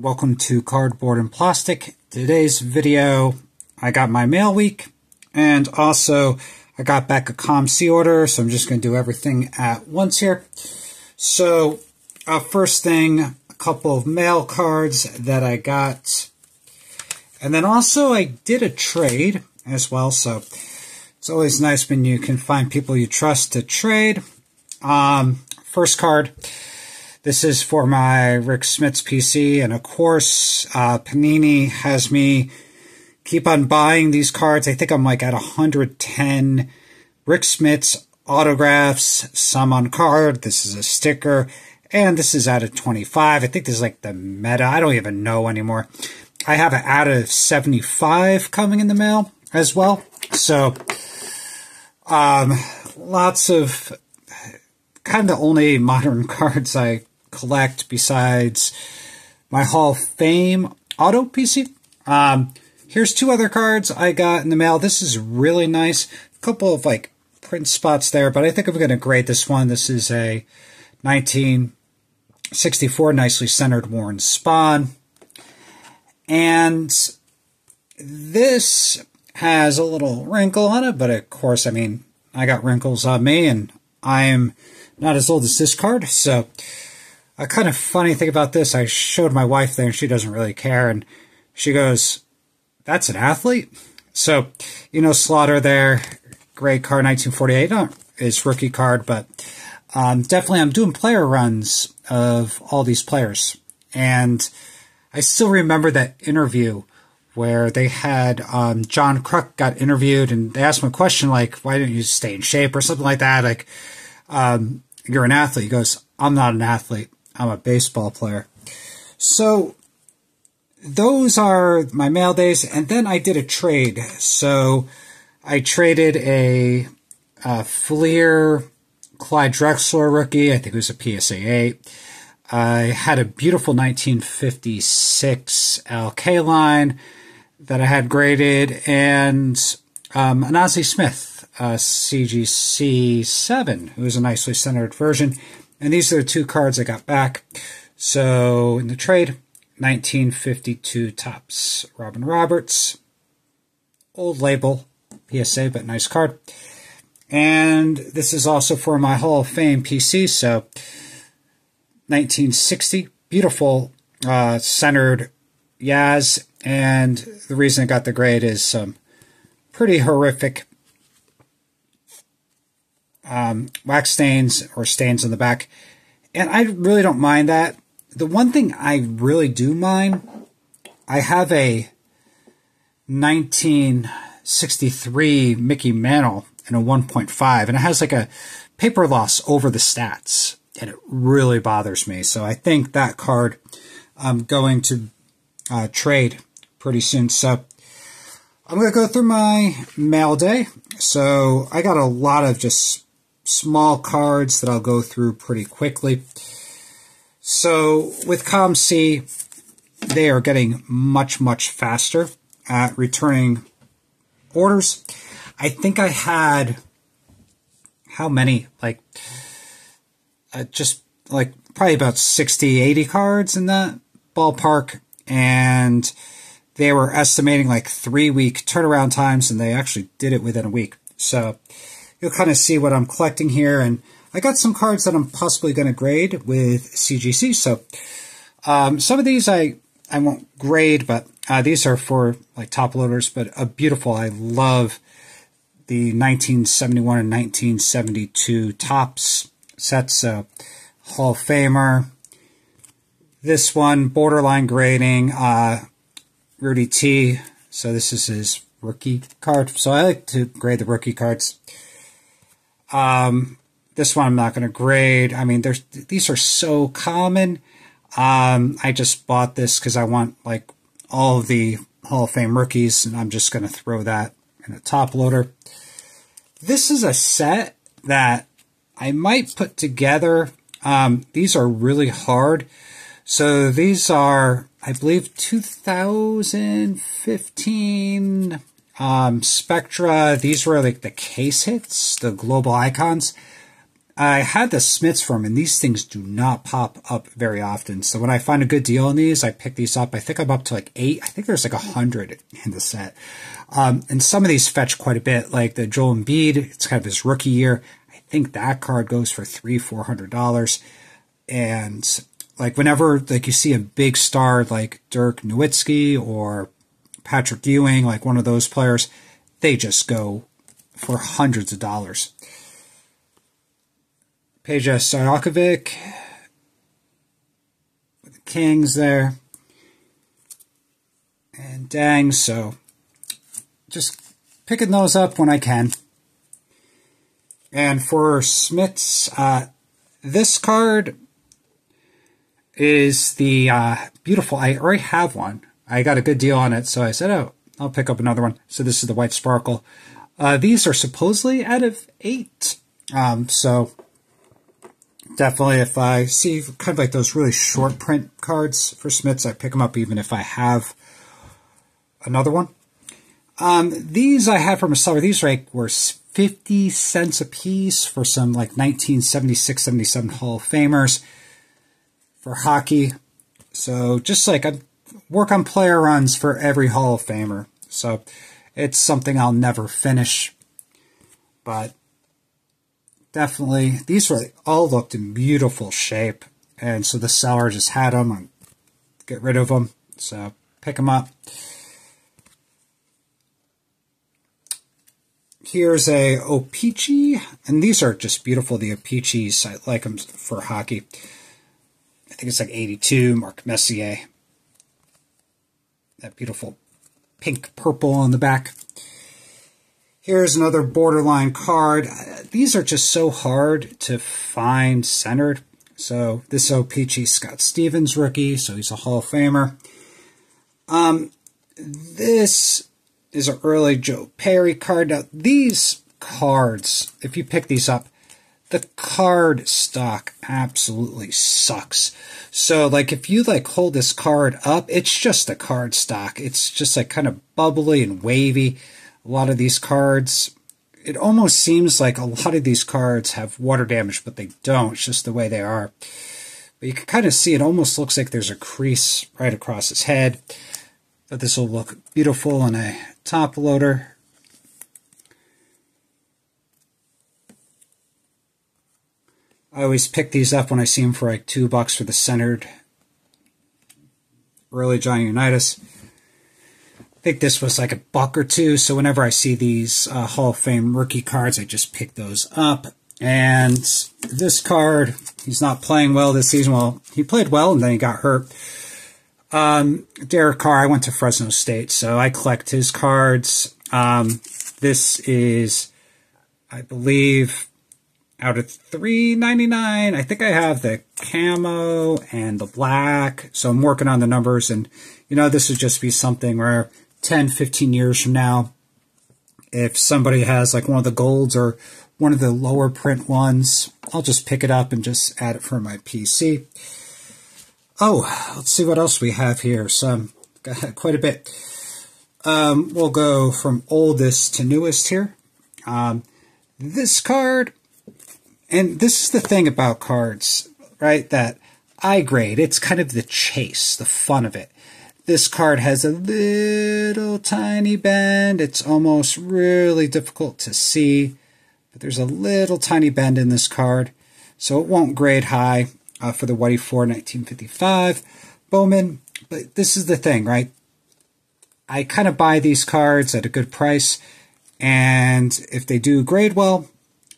Welcome to Cardboard and Plastic. Today's video, I got my mail week, and also I got back a COMC order, so I'm just going to do everything at once here. So, first thing, a couple of mail cards that I got, and then also I did a trade as well, so it's always nice when you can find people you trust to trade. First card. This is for my Rick Smits PC, and of course, Panini has me keep on buying these cards. I think I'm like at 110 Rick Smits autographs, some on card. This is a sticker, and this is out of 25. I think this is like the meta. I don't even know anymore. I have an out of 75 coming in the mail as well. So, lots of kind of the only modern cards I collect besides my Hall of Fame auto PC. Here's two other cards I got in the mail. This is really nice. A couple of like print spots there, but I think I'm going to grade this one. This is a 1964 nicely centered Warren Spahn. And this has a little wrinkle on it, but of course, I mean, I got wrinkles on me, and I'm not as old as this card, so a kind of funny thing about this, I showed my wife there, and she doesn't really care, and she goes, "That's an athlete?" So, you know, Slaughter there, great card, 1948, not his rookie card, but definitely I'm doing player runs of all these players, and I still remember that interview where they had John Kruk got interviewed, and they asked him a question like, "Why didn't you stay in shape?" or something like that, like, "You're an athlete." He goes, "I'm not an athlete. I'm a baseball player." So those are my mail days. And then I did a trade. So I traded a Fleer Clyde Drexler rookie. I think it was a PSA 8. I had a beautiful 1956 LK line that I had graded, and an Ozzie Smith CGC 7, who is a nicely centered version. And these are the two cards I got back. So in the trade, 1952 Topps Robin Roberts. Old label, PSA, but nice card. And this is also for my Hall of Fame PC. So 1960, beautiful centered Yaz. And the reason I got the grade is some pretty horrific wax stains or stains on the back, and I really don't mind that. The one thing I really do mind, I have a 1963 Mickey Mantle in a 1.5, and it has like a paper loss over the stats, and it really bothers me. So I think that card I'm going to trade pretty soon. So I'm going to go through my mail day. So I got a lot of just small cards that I'll go through pretty quickly. So with COMC, they are getting much, much faster at returning orders. I think I had, how many? Like, just like probably about 60, 80 cards in that ballpark. And they were estimating like 3-week turnaround times, and they actually did it within a week. So you'll kind of see what I'm collecting here. And I got some cards that I'm possibly going to grade with CGC. So some of these I won't grade, but these are for like top loaders. But beautiful. I love the 1971 and 1972 Topps sets. So Hall of Famer. This one, borderline grading. Rudy T. So this is his rookie card. So I like to grade the rookie cards. This one I'm not going to grade. I mean, these are so common. I just bought this because I want like all of the Hall of Fame rookies, and I'm just going to throw that in a top loader. This is a set that I might put together. These are really hard. So these are, I believe, 2015 Spectra. These were like the case hits, the global icons. I had the Smiths from, and these things do not pop up very often. So when I find a good deal on these, I pick these up. I think I'm up to like 8. I think there's like 100 in the set. And some of these fetch quite a bit, like the Joel Embiid. It's kind of his rookie year. I think that card goes for $300-400. And like whenever like you see a big star like Dirk Nowitzki or Patrick Ewing, like one of those players, they just go for hundreds of dollars. Peja Stojakovic with the Kings there. And dang, so just picking those up when I can. And for Smiths, this card is the beautiful, I already have one. I got a good deal on it, so I said, oh, I'll pick up another one. So this is the White Sparkle. These are supposedly out of 8. So definitely if I see kind of like those really short print cards for Smiths, I pick them up even if I have another one. These I had from a seller. These were 50 cents a piece for some like 1976, 77 Hall of Famers for hockey. So just like I work on player runs for every Hall of Famer. So it's something I'll never finish. But definitely, these all looked in beautiful shape. And so the seller just had them and get rid of them. So pick them up. Here's a O-Pee-Chee, and these are just beautiful, the O-Pee-Chees. I like them for hockey. I think it's like 82, Mark Messier. That beautiful pink purple on the back. Here's another borderline card. These are just so hard to find centered. So this O-Pee-Chee, Scott Stevens rookie, so he's a Hall of Famer. This is an early Joe Perry card. Now, these cards, if you pick these up, the card stock absolutely sucks. So, like, if you, like, hold this card up, it's just a card stock. It's just, like, kind of bubbly and wavy. A lot of these cards, it almost seems like a lot of these cards have water damage, but they don't. It's just the way they are. But you can kind of see it almost looks like there's a crease right across his head. But this will look beautiful on a top loader. I always pick these up when I see them for like $2 for the centered early Johnny Unitas. I think this was like $1 or $2, so whenever I see these Hall of Fame rookie cards, I just pick those up. And this card, he's not playing well this season. Well, he played well and then he got hurt. Derek Carr, I went to Fresno State, so I collect his cards. This is, I believe, out of $3.99. I think I have the camo and the black, so I'm working on the numbers. And, you know, this would just be something where 10, 15 years from now, if somebody has like one of the golds or one of the lower print ones, I'll just pick it up and just add it for my PC. Oh, let's see what else we have here. Some, got quite a bit. We'll go from oldest to newest here. This card, and this is the thing about cards, right, that I grade. It's kind of the chase, the fun of it. This card has a little tiny bend. It's almost really difficult to see, but there's a little tiny bend in this card, so it won't grade high. For the Whitey 4 1955 Bowman. But this is the thing, right? I kind of buy these cards at a good price, and if they do grade well,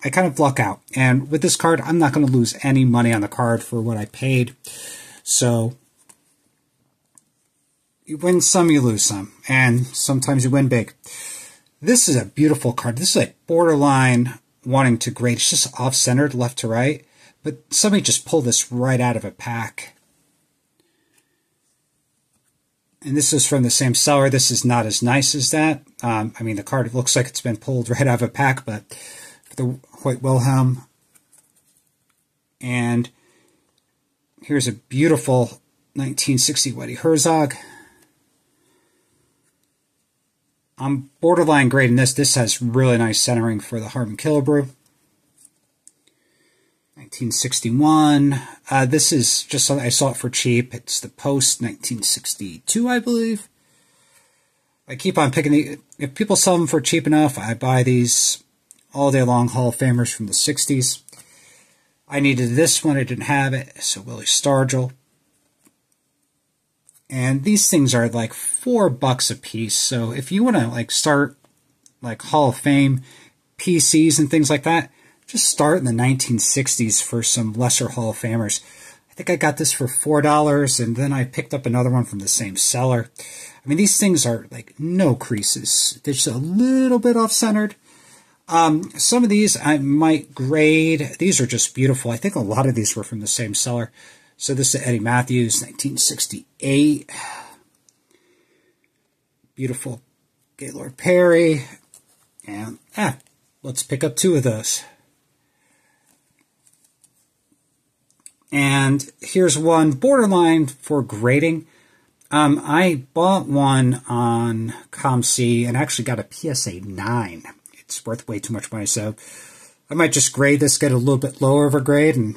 I kind of luck out. And with this card, I'm not going to lose any money on the card for what I paid. So you win some, you lose some, and sometimes you win big. This is a beautiful card. This is like borderline wanting to grade. It's just off-centered left to right. But somebody just pulled this right out of a pack. And this is from the same seller. This is not as nice as that. I mean, the card looks like it's been pulled right out of a pack, but for the Hoyt Wilhelm. And here's a beautiful 1960 Whitey Herzog. I'm borderline grading this. This has really nice centering for the Harmon Killebrew. 1961. This is just something I saw it for cheap. It's the Post 1962, I believe. I keep on picking the. If people sell them for cheap enough, I buy these all day long Hall of Famers from the 60s. I needed this one. I didn't have it. So Willie Stargell. And these things are like $4 a piece. So if you want to like start like Hall of Fame PCs and things like that, just start in the 1960s for some lesser Hall of Famers. I think I got this for $4, and then I picked up another one from the same seller. I mean, these things are like no creases. They're just a little bit off-centered. Some of these I might grade. These are just beautiful. I think a lot of these were from the same seller. So this is Eddie Matthews, 1968. Beautiful Gaylord Perry. And let's pick up 2 of those. And here's one borderline for grading. I bought one on COMC and actually got a PSA 9. It's worth way too much money, so I might just grade this, get a little bit lower of a grade, and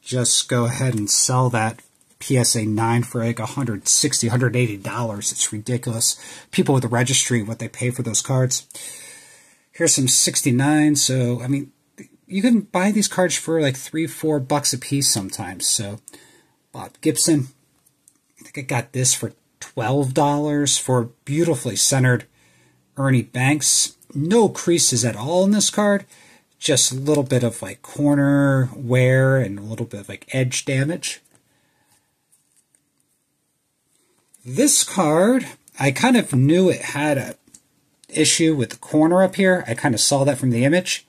just go ahead and sell that PSA 9 for like $160, $180. It's ridiculous. People with the registry, what they pay for those cards. Here's some 69. So, I mean, you can buy these cards for like $3, $4 a piece sometimes. So, Bob Gibson. I think I got this for $12 for beautifully centered Ernie Banks. No creases at all in this card. Just a little bit of like corner wear and a little bit of like edge damage. This card, I kind of knew it had a issue with the corner up here. I kind of saw that from the image.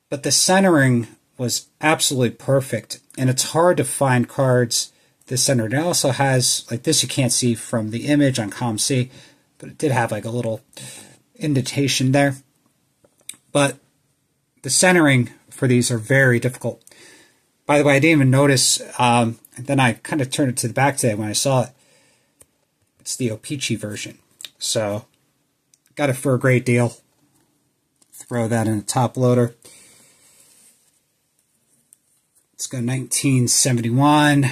But the centering was absolutely perfect. And it's hard to find cards this centered. It also has, like this you can't see from the image on COMC, but it did have like a little indentation there. But the centering for these are very difficult. By the way, I didn't even notice, and then I kind of turned it to the back today when I saw it. It's the O-Pee-Chee version. So, got it for a great deal. Throw that in a top loader. Let's go 1971.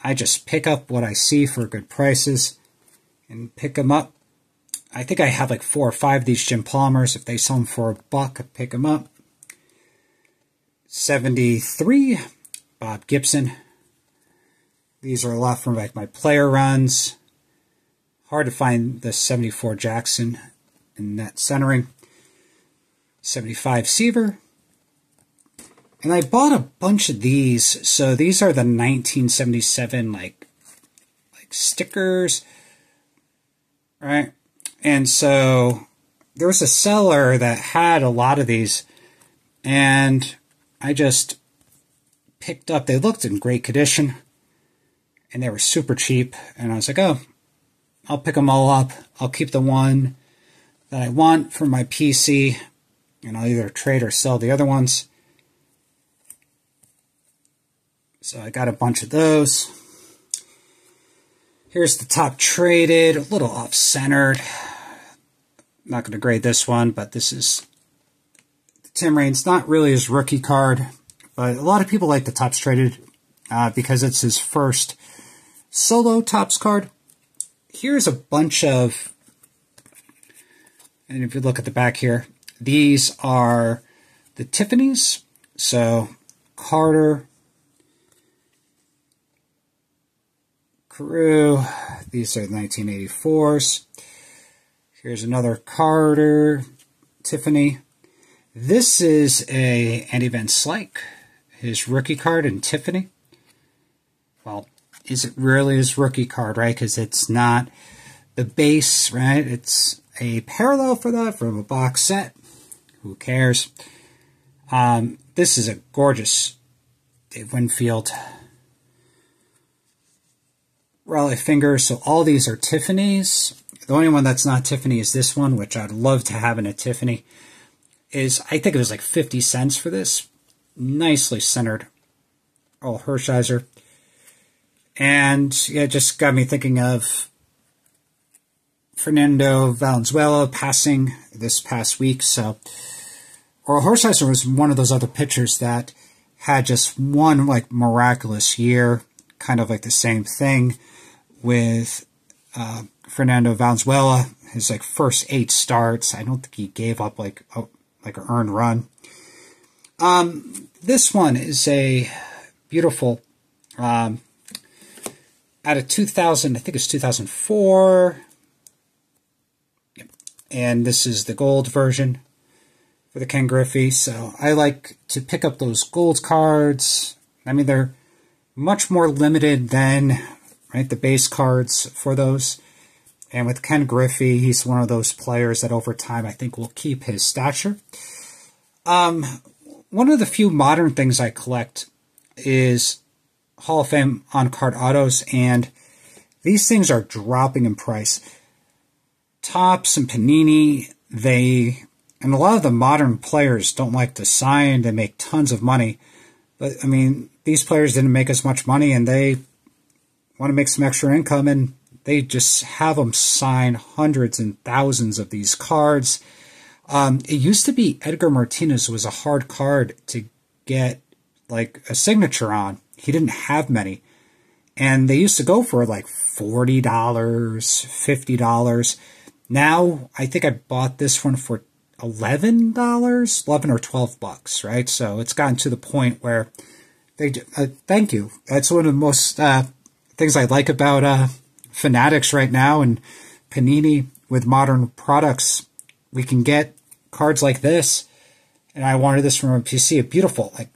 I just pick up what I see for good prices and pick them up. I think I have like 4 or 5 of these Jim Palmers. If they sell them for $1, I pick them up. 73, Bob Gibson. These are a lot from like my player runs. Hard to find the 74 Jackson in that centering. 75 Seaver. And I bought a bunch of these. So these are the 1977 like stickers. Right? And so there was a seller that had a lot of these, and I just picked up. They looked in great condition, and they were super cheap. And I was like, oh, I'll pick them all up. I'll keep the one that I want for my PC, and I'll either trade or sell the other ones. So I got a bunch of those. Here's the top traded, a little off-centered. Not going to grade this one, but this is Tim Raines. Not really his rookie card, but a lot of people like the Topps Traded because it's his first solo Topps card. Here's a bunch of, and if you look at the back here, these are the Tiffany's. So Carter, Carew, these are the 1984s. Here's another Carter, Tiffany. This is a Andy Van Slyke, his rookie card in Tiffany. Well, is it really his rookie card, right? Because it's not the base, right? It's a parallel for that from a box set. Who cares? This is a gorgeous Dave Winfield. Raleigh Finger. So all these are Tiffany's. The only one that's not Tiffany is this one, which I'd love to have in a Tiffany. I think it was like 50 cents for this. Nicely centered. Earl Hershiser. And yeah, it just got me thinking of Fernando Valenzuela passing this past week. So Earl Hershiser was one of those other pitchers that had just one like miraculous year, kind of like the same thing with Fernando Valenzuela. His like first 8 starts, I don't think he gave up like an earned run. This one is a beautiful, out of 2000, I think it's 2004. Yep. And this is the gold version for the Ken Griffey. So I like to pick up those gold cards. I mean, they're much more limited than the base cards for those. And with Ken Griffey, he's one of those players that over time I think will keep his stature. One of the few modern things I collect is Hall of Fame on-card autos, and these things are dropping in price. Topps and Panini, and a lot of the modern players don't like to sign. They make tons of money. But, I mean, these players didn't make as much money, and they want to make some extra income, and they just have them sign hundreds and thousands of these cards. It used to be Edgar Martinez was a hard card to get like a signature on. He didn't have many. And they used to go for like $40, $50. Now, I think I bought this one for $11, 11 or 12 bucks, right? So it's gotten to the point where thank you. That's one of the most things I like about Fanatics right now and Panini with modern products. We can get cards like this, and I wanted this from a PC. A beautiful, like,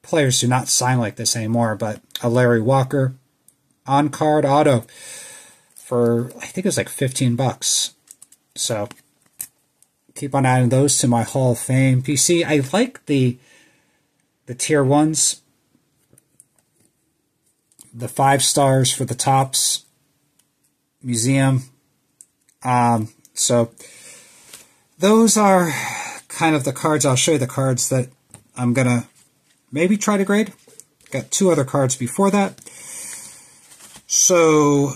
players do not sign like this anymore, but a Larry Walker on-card auto for, I think it was like 15 bucks. So keep on adding those to my Hall of Fame PC. I like the tier 1s, the 5 stars for the Topps Museum. So those are kind of the cards. I'll show you the cards that I'm going to maybe try to grade. Got 2 other cards before that. So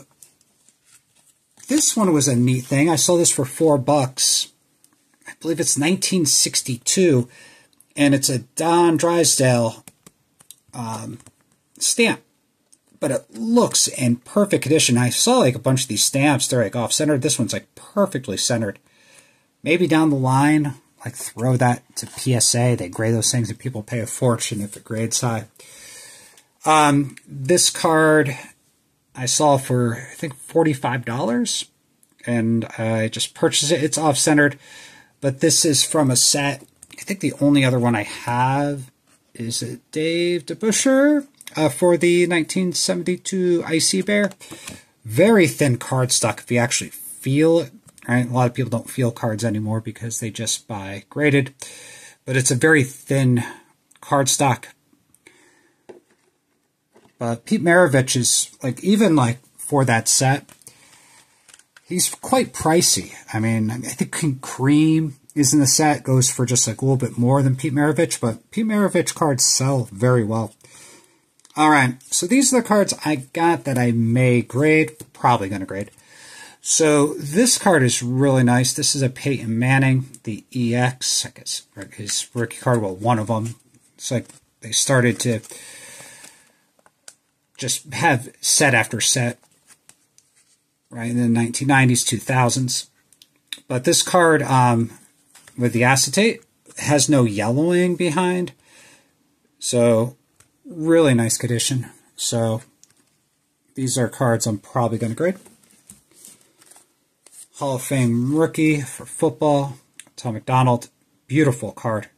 this one was a neat thing. I saw this for $4. I believe it's 1962, and it's a Don Drysdale stamp. But it looks in perfect condition. I saw like a bunch of these stamps. They're like off-centered. This one's like perfectly centered. Maybe down the line, like throw that to PSA. They grade those things and people pay a fortune if it grades high. This card I saw for, I think, $45. And I just purchased it. It's off-centered. But this is from a set. I think the only other one I have is a Dave DeBusschere. For the 1972 Icy Bear. Very thin cardstock if you actually feel it. Right? A lot of people don't feel cards anymore because they just buy graded. But it's a very thin cardstock. But Pete Maravich is, like, even like for that set, he's quite pricey. I mean, I think Cream is in the set, goes for just like a little bit more than Pete Maravich, but Pete Maravich cards sell very well. All right, so these are the cards I got that I may grade, probably going to grade. So this card is really nice. This is a Peyton Manning, the EX, I guess his rookie card, well, one of them. It's like they started to just have set after set, right, in the 1990s, 2000s. But this card, with the acetate, has no yellowing behind. So really nice condition. So these are cards I'm probably going to grade. Hall of Fame rookie for football, Tom McDonald. Beautiful card.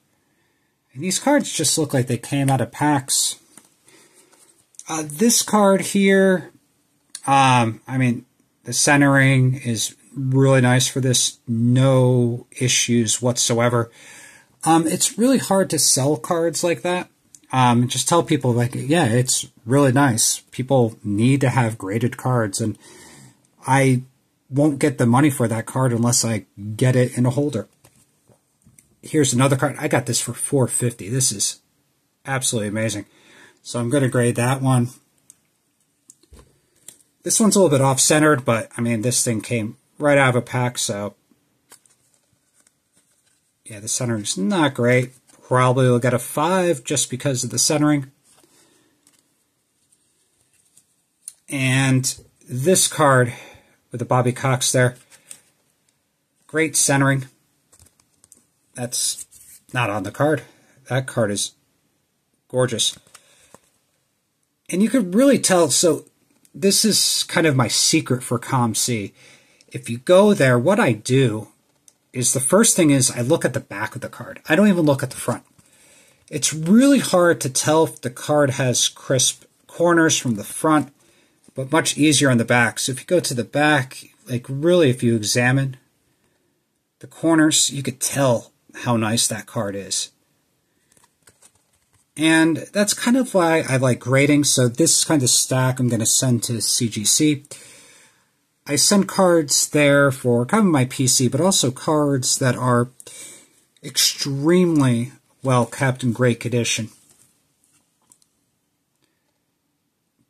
And these cards just look like they came out of packs. This card here, I mean, the centering is really nice for this. No issues whatsoever. It's really hard to sell cards like that. Just tell people, like, yeah, it's really nice. People need to have graded cards, and I won't get the money for that card unless I get it in a holder. Here's another card. I got this for $4.50. This is absolutely amazing. So I'm going to grade that one. This one's a little bit off-centered, but, I mean, this thing came right out of a pack, so yeah, the centering's not great. probably will get a 5 just because of the centering. And this card with the Bobby Cox there, great centering. That's not on the card. That card is gorgeous. And you could really tell, so this is kind of my secret for COMC. If you go there, what I do is the first thing is I look at the back of the card. I don't even look at the front. It's really hard to tell if the card has crisp corners from the front, but much easier on the back. So if you go to the back, like really if you examine the corners, you could tell how nice that card is. And that's kind of why I like grading. So this kind of stack I'm going to send to CGC. I send cards there for kind of my PC, but also cards that are extremely well kept in great condition.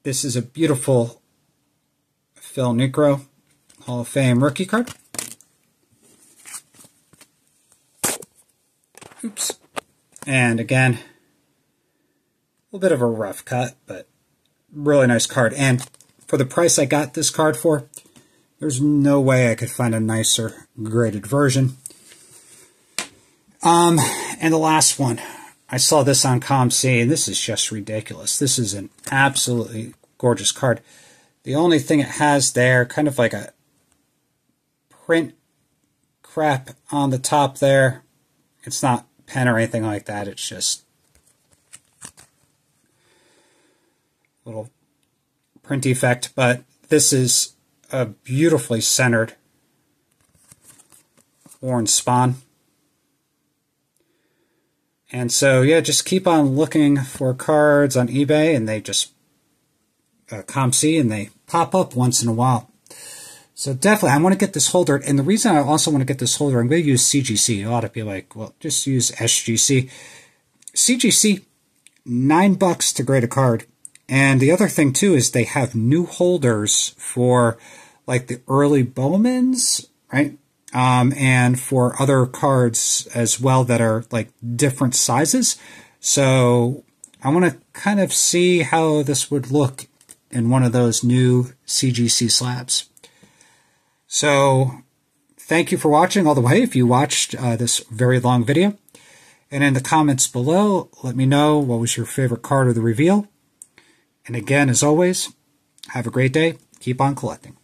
This is a beautiful Phil Niekro Hall of Fame rookie card. Oops. And again, a little bit of a rough cut, but really nice card. And for the price I got this card for, there's no way I could find a nicer graded version. And the last one, I saw this on COMC, and this is just ridiculous. This is an absolutely gorgeous card. The only thing it has there, kind of like a print crap on the top there. It's not pen or anything like that. It's just a little print effect. But this is a beautifully centered orange spawn. And so, yeah, just keep on looking for cards on eBay, and they just COMC, and they pop up once in a while. So definitely, I want to get this holder. And the reason I also want to get this holder, I'm going to use CGC. A lot of people are like, well, just use SGC. CGC, $9 to grade a card. And the other thing, too, is they have new holders for, like, the early Bowmans, right? And for other cards as well that are, like, different sizes. So I want to kind of see how this would look in one of those new CGC slabs. So thank you for watching all the way if you watched this very long video. And in the comments below, let me know what was your favorite card of the reveal. And again, as always, have a great day. Keep on collecting.